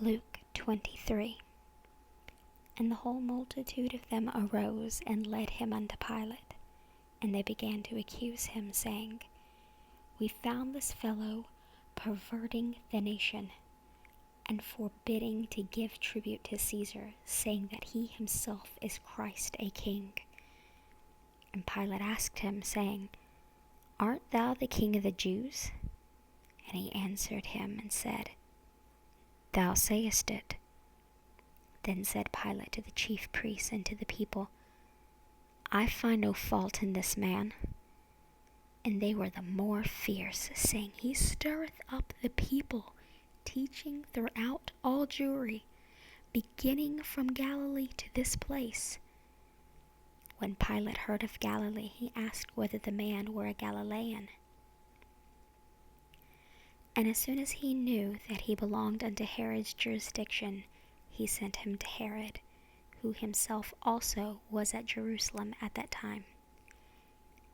Luke 23. And the whole multitude of them arose and led him unto Pilate. And they began to accuse him, saying, We found this fellow perverting the nation, and forbidding to give tribute to Caesar, saying that he himself is Christ a king. And Pilate asked him, saying, Art thou the king of the Jews? And he answered him and said, Thou sayest it. Then said Pilate to the chief priests and to the people, I find no fault in this man. And they were the more fierce, saying, He stirreth up the people, teaching throughout all Jewry, beginning from Galilee to this place. When Pilate heard of Galilee, he asked whether the man were a Galilean. And as soon as he knew that he belonged unto Herod's jurisdiction, he sent him to Herod, who himself also was at Jerusalem at that time.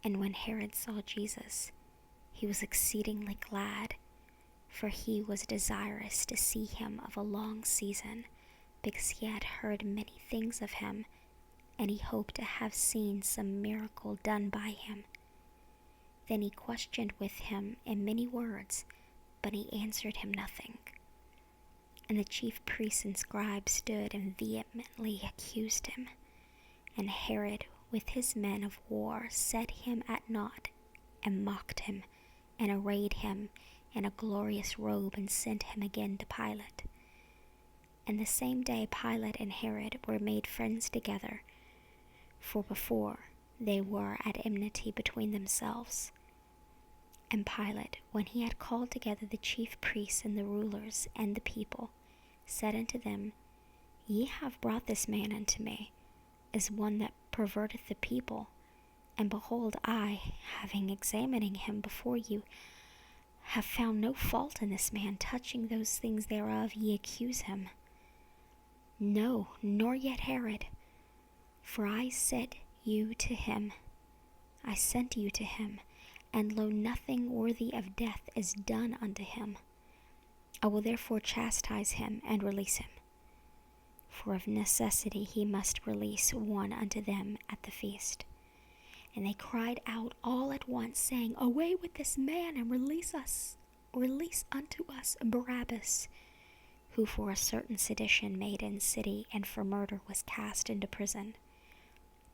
And when Herod saw Jesus, he was exceedingly glad, for he was desirous to see him of a long season, because he had heard many things of him, and he hoped to have seen some miracle done by him. Then he questioned with him in many words, but he answered him nothing. And the chief priests and scribes stood and vehemently accused him. And Herod with his men of war set him at naught, and mocked him, and arrayed him in a glorious robe, and sent him again to Pilate. And the same day Pilate and Herod were made friends together, for before they were at enmity between themselves. And Pilate, when he had called together the chief priests and the rulers and the people, said unto them, Ye have brought this man unto me, as one that perverteth the people. And behold, I, having examining him before you, have found no fault in this man touching those things thereof ye accuse him. No, nor yet Herod. For I sent you to him, and lo, nothing worthy of death is done unto him. I will therefore chastise him and release him. For of necessity he must release one unto them at the feast. And they cried out all at once, saying, Away with this man, and release unto us Barabbas, who for a certain sedition made in city, and for murder was cast into prison.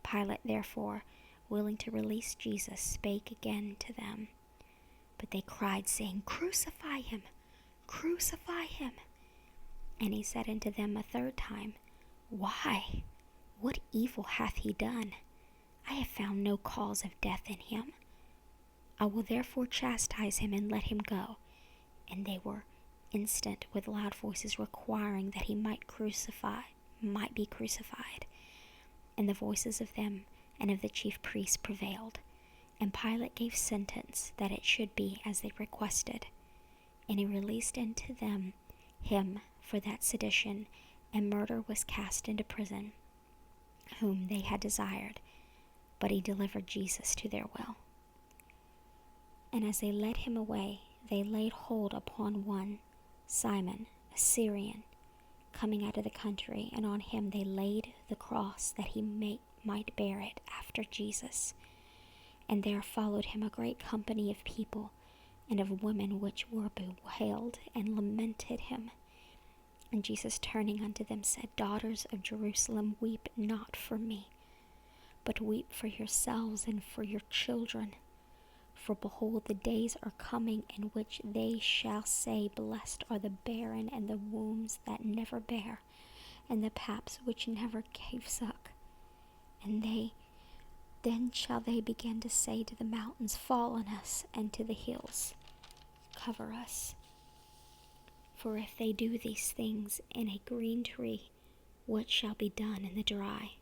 Pilate therefore, willing to release Jesus, spake again to them. But they cried, saying, Crucify him! Crucify him! And he said unto them a third time, Why? What evil hath he done? I have found no cause of death in him. I will therefore chastise him and let him go. And they were instant with loud voices, requiring that he might be crucified. And the voices of them and of the chief priests prevailed. And Pilate gave sentence that it should be as they requested. And he released unto them him for that sedition, and murder was cast into prison, whom they had desired, but he delivered Jesus to their will. And as they led him away, they laid hold upon one, Simon, a Syrian, coming out of the country, and on him they laid the cross, that he might bear it after Jesus. And there followed him a great company of people, and of women which were bewailed and lamented him. And Jesus turning unto them said, Daughters of Jerusalem, weep not for me, but weep for yourselves and for your children. For behold, the days are coming in which they shall say, Blessed are the barren, and the wombs that never bare, and the paps which never gave suck. And then shall they begin to say to the mountains, Fall on us, and to the hills, cover us. For if they do these things in a green tree, what shall be done in the dry?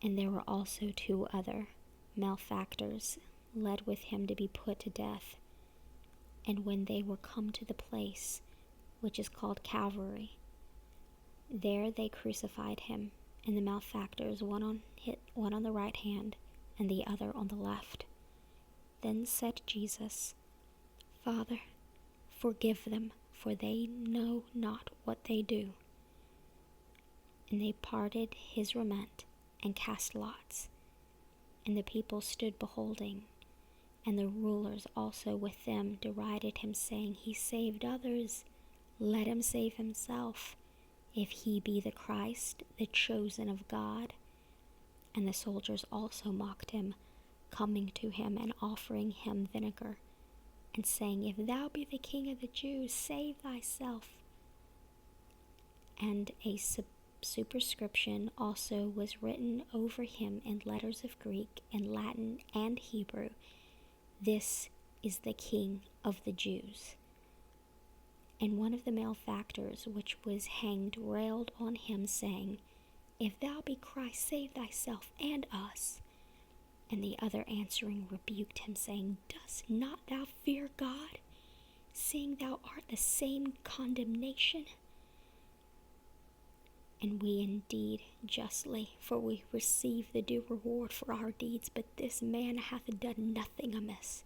And there were also 2 other malefactors led with him to be put to death. And when they were come to the place which is called Calvary, there they crucified him, and the malefactors, one on the right hand, and the other on the left. Then said Jesus, Father, forgive them, for they know not what they do. And they parted his raiment, and cast lots. And the people stood beholding, and the rulers also with them derided him, saying, He saved others, let him save himself, if he be the Christ, the chosen of God. And the soldiers also mocked him, coming to him and offering him vinegar, and saying, If thou be the King of the Jews, save thyself. And a superscription also was written over him in letters of Greek and Latin and Hebrew, This is the King of the Jews. And one of the malefactors which was hanged railed on him, saying, If thou be Christ, save thyself and us. And the other answering rebuked him, saying, Dost not thou fear God, seeing thou art the same condemnation? And we indeed justly, for we receive the due reward for our deeds, but this man hath done nothing amiss.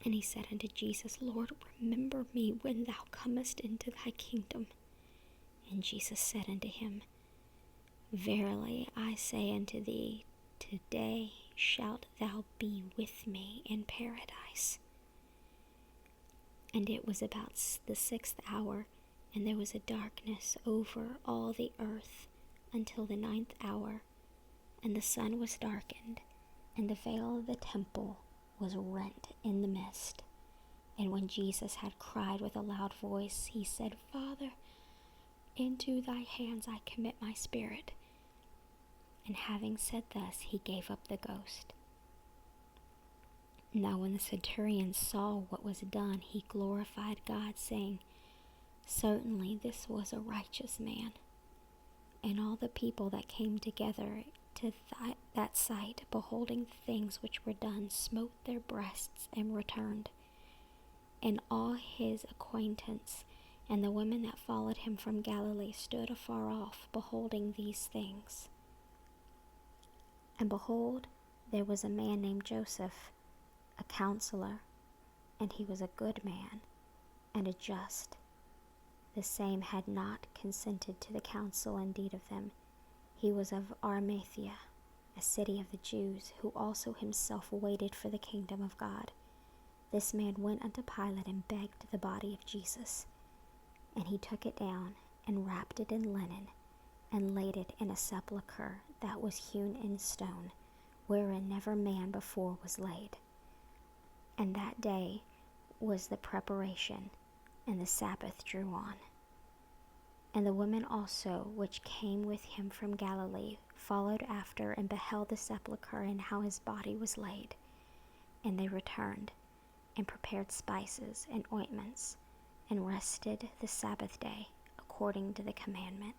And he said unto Jesus, Lord, remember me when thou comest into thy kingdom. And Jesus said unto him, Verily I say unto thee, today shalt thou be with me in paradise. And it was about the 6th hour, and there was a darkness over all the earth until the 9th hour, and the sun was darkened, and the veil of the temple was rent in the midst. And when Jesus had cried with a loud voice, he said, Father, into thy hands I commit my spirit. And having said thus, he gave up the ghost. Now when the centurion saw what was done, he glorified God, saying, Certainly this was a righteous man. And all the people that came together to that sight, beholding the things which were done, smote their breasts and returned. And all his acquaintance and the women that followed him from Galilee stood afar off, beholding these things. And behold, there was a man named Joseph, a counselor, and he was a good man and a just. The same had not consented to the counsel and deed of them. He was of Arimathea, a city of the Jews, who also himself waited for the kingdom of God. This man went unto Pilate and begged the body of Jesus. And he took it down and wrapped it in linen, and laid it in a sepulchre that was hewn in stone, wherein never man before was laid. And that day was the preparation, and the Sabbath drew on. And the women also, which came with him from Galilee, followed after, and beheld the sepulchre, and how his body was laid. And they returned, and prepared spices and ointments, and rested the Sabbath day, according to the commandment.